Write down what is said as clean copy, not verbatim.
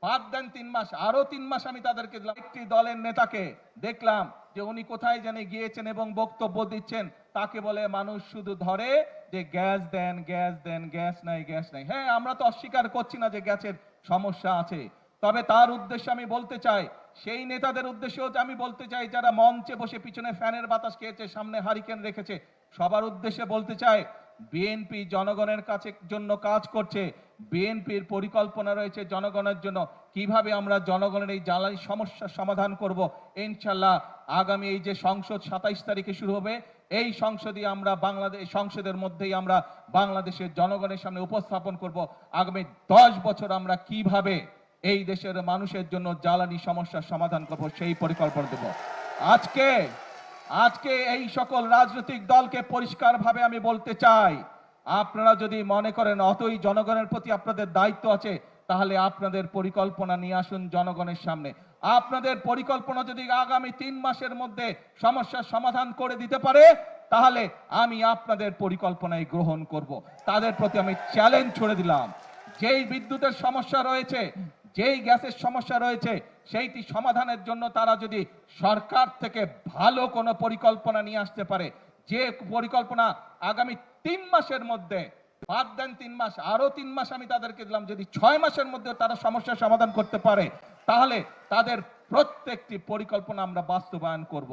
বাদ দেন 3 মাস, আরো 3 মাস আমি তাদেরকে দিলাম। একটি দলের নেতাকে দেখলাম যে উনি কোথায় জানি গিয়েছেন এবং বক্তব্য দিচ্ছেন, তাকে বলে মানুষ শুধু ধরে যে গ্যাস দেন, গ্যাস দেন, গ্যাস নাই, গ্যাস নাই। হ্যাঁ, আমরা তো অস্বীকার করছি না যে গ্যাসের সমস্যা আছে, তবে তার উদ্দেশ্যে আমি বলতে চাই, সেই নেতাদের উদ্দেশ্যেও আমি বলতে চাই যারা মঞ্চে বসে পিছনে ফ্যানের বাতাস খেয়েছে, সামনে হারিকেন রেখেছে, সবার উদ্দেশ্যে বলতে চাই, বিএনপি জনগণের কাছে জন্য কাজ করছে। বিএনপির পরিকল্পনা রয়েছে জনগণের জন্য, কিভাবে আমরা জনগণের এই জ্বালানি সমস্যার সমাধান করব। ইনশাল্লাহ আগামী এই যে সংসদ 27 তারিখে শুরু হবে, এই সংসদে আমরা বাংলাদেশ সংসদের মধ্যেই আমরা বাংলাদেশের জনগণের সামনে উপস্থাপন করব আগামী 10 বছর আমরা কিভাবে এই দেশের মানুষের জন্য জ্বালানি সমস্যার সমাধান করব, সেই পরিকল্পনা দেব। আজকে আজকে এই সকল রাজনৈতিক দলকে পরিষ্কারভাবে আমি বলতে চাই, আপনারা যদি মনে করেন অতই জনগণের প্রতি আপনাদের দায়িত্ব আছে, তাহলে আপনাদের পরিকল্পনা নিয়ে আসুন জনগণের সামনে। আপনাদের পরিকল্পনা যদি আগামী 3 মাসের মধ্যে সমস্যার সমাধান করে দিতে পারে, তাহলে আমি আপনাদের পরিকল্পনায় গ্রহণ করব। তাদের প্রতি আমি চ্যালেঞ্জ ছুড়ে দিলাম। যেই বিদ্যুতের সমস্যা রয়েছে, যেই গ্যাসের সমস্যা রয়েছে, সেইটি সমাধানের জন্য তারা যদি সরকার থেকে ভালো কোনো পরিকল্পনা নিয়ে আসতে পারে, যে পরিকল্পনা আগামী 3 মাসের মধ্যে, বাদ দেন 3 মাস, আরো 3 মাস আমি তাদেরকে দিলাম, যদি 6 মাসের মধ্যে তারা সমস্যার সমাধান করতে পারে, তাহলে তাদের প্রত্যেকটি পরিকল্পনা আমরা বাস্তবায়ন করব।